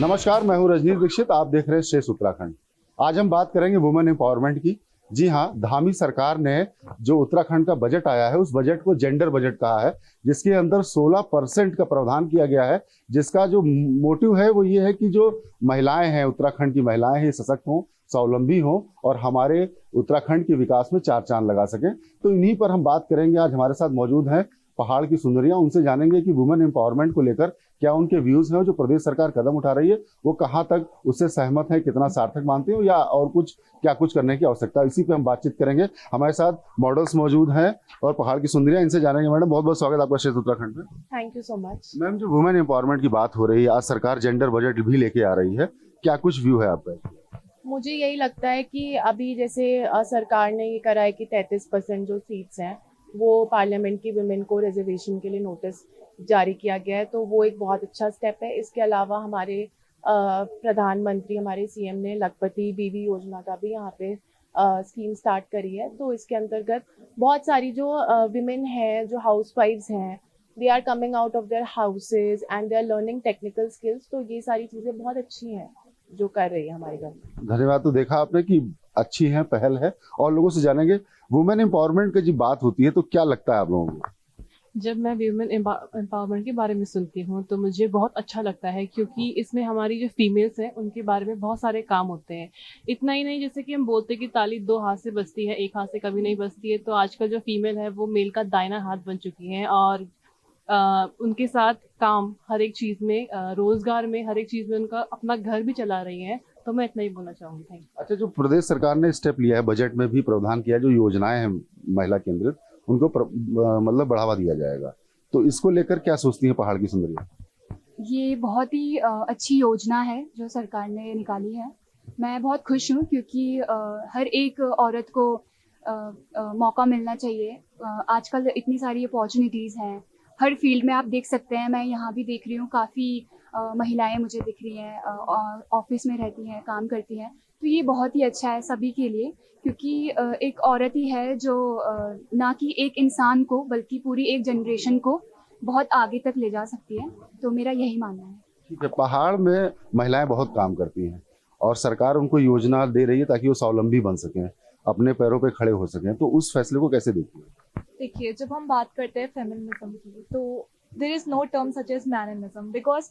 नमस्कार, मैं हूं रजनीश दीक्षित। आप देख रहे हैं शेष उत्तराखंड। आज हम बात करेंगे वुमेन एम्पावरमेंट की। जी हाँ, धामी सरकार ने जो उत्तराखंड का बजट आया है उस बजट को जेंडर बजट कहा है, जिसके अंदर 16% का प्रावधान किया गया है। जिसका जो मोटिव है वो ये है कि जो महिलाएं हैं, उत्तराखंड की महिलाएं हैं, सशक्त हों, स्वावलंबी हों और हमारे उत्तराखंड के विकास में चार चांद लगा सकें। तो इन्हीं पर हम बात करेंगे। आज हमारे साथ मौजूद हैं पहाड़ की सुंदरियां। उनसे जानेंगे कि वुमेन एम्पावरमेंट को लेकर क्या उनके व्यूज हैं, जो प्रदेश सरकार कदम उठा रही है वो कहां तक उससे सहमत है, कितना सार्थक मानते हो, या और कुछ क्या कुछ करने की आवश्यकता है। इसी पे हम बातचीत करेंगे। हमारे साथ मॉडल्स मौजूद हैं और पहाड़ की सुंदरियां, इनसे जानेंगे। मैडम, बहुत बहुत स्वागत आपका शेष उत्तराखंड में। Thank you so much. Ma'am, जो वुमेन एम्पावरमेंट की बात हो रही है, आज सरकार जेंडर बजट भी लेके आ रही है, क्या कुछ व्यू है आपका? मुझे यही लगता है कि अभी जैसे सरकार ने ये करा है कि 33% जो सीट्स हैं वो पार्लियामेंट की वुमेन को रिजर्वेशन के लिए नोटिस जारी किया गया है, तो वो एक बहुत अच्छा स्टेप है। इसके अलावा हमारे प्रधानमंत्री, हमारे सीएम ने लखपति बीवी योजना का भी यहाँ पे स्कीम स्टार्ट करी है। तो इसके अंतर्गत बहुत सारी जो विमेन हैं, जो हाउस वाइफ्स हैं, they are coming out of their houses and they are learning technical skills. तो ये सारी चीज़ें बहुत अच्छी हैं जो कर रही है हमारी गवर्नमेंट। धन्यवाद। तो देखा आपने कि अच्छी है, पहल है। और लोगों से जानेंगे, वुमेन एम्पावरमेंट की जब बात होती है तो क्या लगता है आप लोगों को? जब मैं वीमेन एम्पावरमेंट के बारे में सुनती हूँ तो मुझे बहुत अच्छा लगता है, क्योंकि इसमें हमारी जो फीमेल्स हैं उनके बारे में बहुत सारे काम होते हैं। इतना ही नहीं, जैसे कि हम बोलते हैं कि ताली दो हाथ से बजती है, एक हाथ से कभी नहीं बजती है। तो आजकल जो फीमेल है वो मेल का दाहिना हाथ बन चुकी हैं और उनके साथ काम हर एक चीज़ में, रोजगार में, हर एक चीज़ में उनका अपना घर भी चला रही हैं। तो मैं इतना ही बोलना चाहूँगी। Thank you. अच्छा, जो प्रदेश सरकार ने स्टेप लिया है, बजट में भी प्रावधान किया है, जो योजनाएं हैं महिला केंद्रित, उनको मतलब बढ़ावा दिया जाएगा, तो इसको लेकर क्या सोचती हैं पहाड़ की सुंदरियां? ये बहुत ही अच्छी योजना है जो सरकार ने निकाली है। मैं बहुत खुश हूँ क्योंकि हर एक औरत को मौका मिलना चाहिए। आजकल इतनी सारी अपॉर्चुनिटीज़ हैं हर फील्ड में, आप देख सकते हैं। मैं यहाँ भी देख रही हूँ, काफ़ी महिलाएं मुझे दिख रही हैं, ऑफिस में रहती हैं, काम करती हैं। तो ये बहुत ही अच्छा है सभी के लिए, क्योंकि एक औरत ही है जो ना कि एक इंसान को बल्कि पूरी एक जनरेशन को बहुत आगे तक ले जा सकती है। तो मेरा यही मानना है। ठीक है, पहाड़ में महिलाएं बहुत काम करती हैं और सरकार उनको योजना दे रही है ताकि वो स्वावलंबी बन सकें, अपने पैरों पे खड़े हो सकें, तो उस फैसले को कैसे देखती है? देखिए, जब हम बात करते हैं फेमिनिज्म की, तो there is no term such as manism, because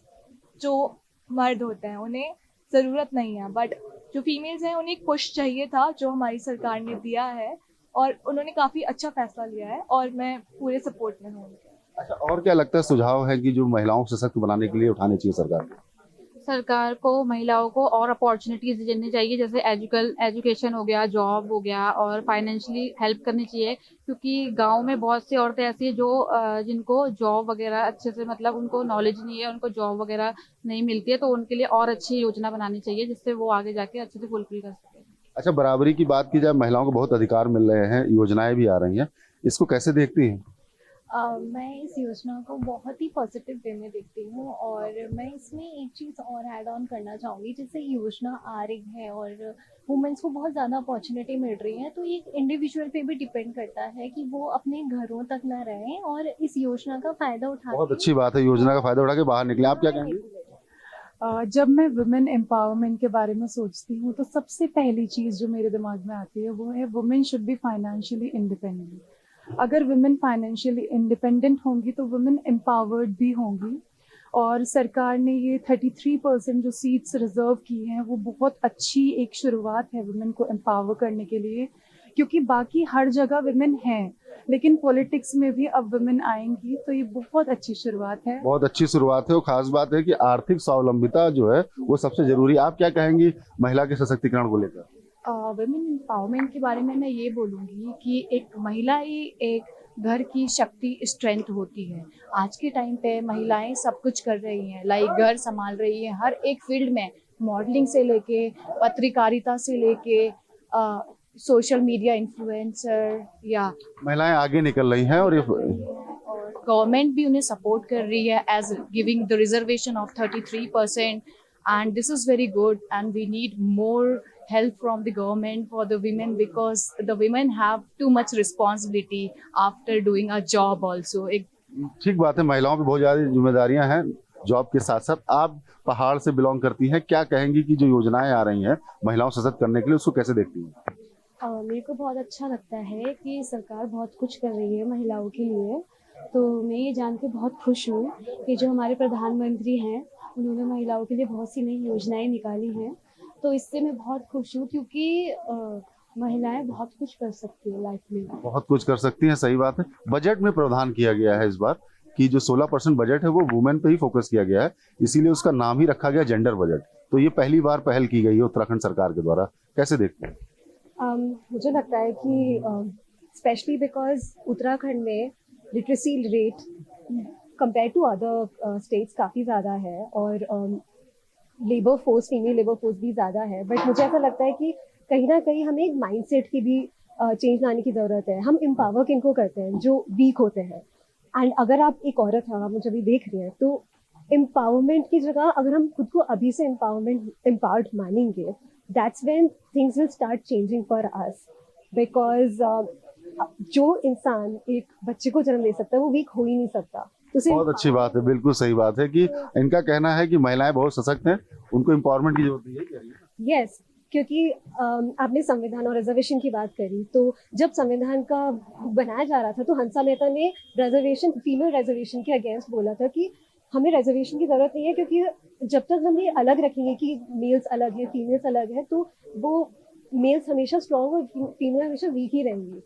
जो मर्द होते हैं उन्हें ज़रूरत नहीं है, बट जो फीमेल्स हैं उन्हें एक पुश चाहिए था, जो हमारी सरकार ने दिया है और उन्होंने काफ़ी अच्छा फैसला लिया है और मैं पूरे सपोर्ट में हूँ उनके। अच्छा, और क्या लगता है सुझाव है कि जो महिलाओं को सशक्त बनाने के लिए उठाने चाहिए सरकार को? सरकार को महिलाओं को और अपॉर्चुनिटीज देनी चाहिए, जैसे एजुकेशन हो गया, जॉब हो गया, और फाइनेंशियली हेल्प करनी चाहिए। क्योंकि गांव में बहुत सी औरतें ऐसी हैं जो जिनको जॉब वगैरह अच्छे से, मतलब उनको नॉलेज नहीं है, उनको जॉब वगैरह नहीं मिलती है। तो उनके लिए और अच्छी योजना बनानी चाहिए जिससे वो आगे जाके अच्छे से फुलफिल कर सके। अच्छा, बराबरी की बात की जाए, महिलाओं को बहुत अधिकार मिल रहे हैं, योजनाएं भी आ रही हैं, इसको कैसे देखती हैं? मैं इस योजना को बहुत ही पॉजिटिव वे में देखती हूँ और मैं इसमें एक चीज़ और ऐड ऑन करना चाहूँगी। जैसे योजना आ रही है और वुमेंस को बहुत ज़्यादा अपॉर्चुनिटी मिल रही है, तो ये इंडिविजुअल पे भी डिपेंड करता है कि वो अपने घरों तक ना रहें और इस योजना का फ़ायदा उठा। बहुत अच्छी बात है, योजना का फायदा उठा के बाहर निकले। आप क्या कहेंगे? जब मैं वुमेन एम्पावरमेंट के बारे में सोचती हूँ तो सबसे पहली चीज़ जो मेरे दिमाग में आती है वो है women should be financially independent. अगर वुमेन फाइनेंशियली इंडिपेंडेंट होंगी तो वुमेन एम्पावर्ड भी होंगी। और सरकार ने ये 33% जो सीट्स रिजर्व की हैं वो बहुत अच्छी एक शुरुआत है वुमेन को एम्पावर करने के लिए, क्योंकि बाकी हर जगह वुमेन हैं लेकिन पॉलिटिक्स में भी अब वुमेन आएंगी, तो ये बहुत अच्छी शुरुआत है। बहुत अच्छी शुरुआत है और खास बात है कि आर्थिक स्वावलंबिता जो है वो सबसे जरूरी है। आप क्या कहेंगी महिला के सशक्तिकरण को लेकर? वुमेन एम्पावरमेंट के बारे में मैं ये बोलूँगी कि एक महिला ही एक घर की शक्ति, स्ट्रेंथ होती है। आज के टाइम पे महिलाएं सब कुछ कर रही हैं, लाइक घर संभाल रही हैं हर एक फील्ड में, मॉडलिंग से लेके पत्रकारिता से लेके सोशल मीडिया इन्फ्लुएंसर, या महिलाएं आगे निकल रही हैं और ये गवर्नमेंट भी उन्हें सपोर्ट कर रही है as giving the reservation of 33%, and this is very good and we need more help from the government for the women, because the women have too much responsibility after doing a job also. ठीक बात है, महिलाओं पे बहुत ज्यादा जिम्मेदारियां हैं job के साथ साथ आप पहाड़ से बिलोंग करती हैं, क्या कहेंगी कि जो योजनाएं आ रही हैं महिलाओं सशक्त करने के लिए, उसको कैसे देखती हैं? मेरे को बहुत अच्छा लगता है कि सरकार बहुत कुछ कर रही है महिलाओं के लिए। तो मैं ये जान के बहुत खुश हूँ कि जो हमारे प्रधानमंत्री हैं उन्होंने महिलाओं के लिए बहुत सी नई योजनाएं निकाली हैं। तो इससे मैं बहुत खुश हूँ क्योंकि महिलाएं बहुत कुछ कर सकती है लाइफ में। बहुत कुछ कर सकती हैं, सही बात है। बजट में प्रावधान किया गया है इस बार कि जो 16% बजट है वो वुमेन पे ही फोकस किया गया है, इसीलिए उसका नाम ही रखा गया जेंडर बजट। तो ये पहली बार पहल की गई है उत्तराखंड सरकार के द्वारा, कैसे देखते हैं? मुझे लगता है कि स्पेशली बिकॉज उत्तराखंड में literacy rate compare to other states काफ़ी ज़्यादा है और labour force, female labour force भी ज़्यादा है। बट मुझे ऐसा लगता है कि कहीं ना कहीं हमें एक माइंडसेट की भी चेंज लाने की ज़रूरत है। हम एम्पावर किनको करते हैं? जो वीक होते हैं। एंड अगर आप एक औरत हैं, आप मुझे अभी देख रही हैं, तो एम्पावरमेंट की जगह अगर हम खुद को अभी से एम्पावर्ड मानेंगे, that's when things will start changing for us. Because जो इंसान एक बच्चे को जन्म दे सकता है वो वीक हो ही नहीं सकता। तो बहुत अच्छी बात है, बिल्कुल सही बात है कि इनका कहना है कि महिलाएं बहुत सशक्त हैं, उनको एम्पावरमेंट की जरूरत है। यस, क्योंकि आपने संविधान और रिजर्वेशन की बात करी, तो जब संविधान का बनाया जा रहा था तो हंसा मेहता ने रिजर्वेशन, फीमेल रिजर्वेशन के अगेंस्ट बोला था कि हमें रिजर्वेशन की ज़रूरत नहीं है, क्योंकि जब तक हम ये अलग रखेंगे कि मेल्स अलग है फीमेल्स अलग है, तो वो मेल्स हमेशा स्ट्रॉन्ग और फीमेल हमेशा वीक ही रहेंगी।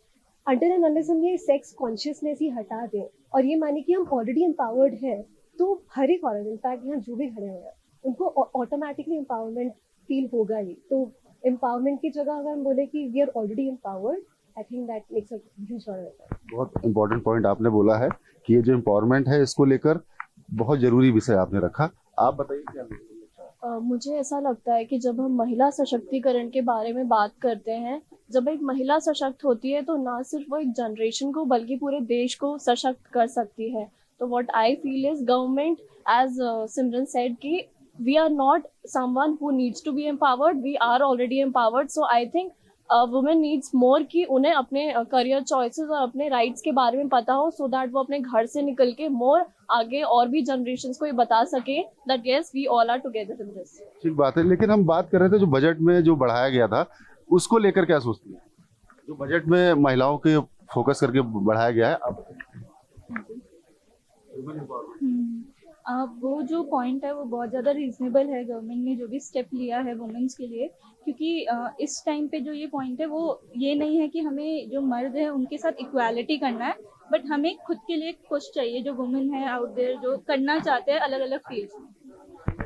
अंटिल एंड अनलेस हम ये सेक्स कॉन्शियसनेस ही हटा दें और ये माने कि हम ऑलरेडी एम्पावर्ड है, तो हर एक औरत, इनफैक्ट यहाँ जो भी खड़े हुए हैं, उनको ऑटोमेटिकली एम्पावरमेंट फील होगा ही। तो एम्पावरमेंट की जगह अगर हम बोले कि we are already empowered, I think that makes a huge difference. बहुत इंपॉर्टेंट पॉइंट आपने बोला है कि ये जो एम्पावरमेंट है इसको लेकर बहुत जरूरी विषय आपने रखा। आप बताइए क्या? मुझे ऐसा लगता है कि जब हम महिला सशक्तिकरण के बारे में बात करते हैं, जब एक महिला सशक्त होती है तो ना सिर्फ वो एक जनरेशन को बल्कि पूरे देश को सशक्त कर सकती है। तो what I feel is government, as Simran said, कि we are not someone who needs to be empowered, we are already empowered. So I think women needs more कि उन्हें अपने करियर चॉइसेस और अपने राइट्स के बारे में पता हो, सो दैट वो अपने घर से निकल के मोर आगे और भी जनरेशंस को ये बता सके that yes we all are together in this. ठीक बात है, लेकिन हम बात कर रहे थे जो बजट में जो बढ़ाया गया था उसको लेकर क्या सोचती है? जो बजट में महिलाओं के फोकस करके बढ़ाया गया है, आप वो जो पॉइंट है वो बहुत ज़्यादा रीजनेबल है। गवर्नमेंट ने जो भी स्टेप लिया है वुमेन्स के लिए, क्योंकि इस टाइम पे जो ये पॉइंट है वो ये नहीं है कि हमें जो मर्द है उनके साथ इक्वालिटी करना है, बट हमें खुद के लिए कुछ चाहिए जो वुमेन है आउट देयर जो करना चाहते हैं अलग अलग फील्ड्स में।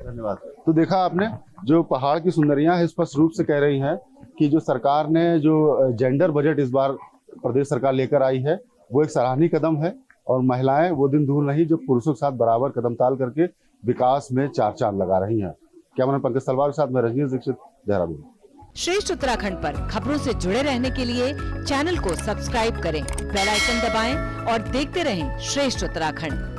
धन्यवाद। तो देखा आपने, जो पहाड़ की सुंदरियां हैं स्पष्ट रूप से कह रही हैं कि जो सरकार ने जो जेंडर बजट इस बार प्रदेश सरकार लेकर आई है वो एक सराहनीय कदम है, और महिलाएं वो दिन दूर नहीं जो पुरुषों के साथ बराबर कदम ताल करके विकास में चार चांद लगा रही हैं। कैमरा पंकज तलवार के साथ मैं रजनीश दीक्षित, देहरादून। श्रेष्ठ उत्तराखंड पर खबरों से जुड़े रहने के लिए चैनल को सब्सक्राइब करें, बेल आइकन दबाएं और देखते रहें श्रेष्ठ उत्तराखंड।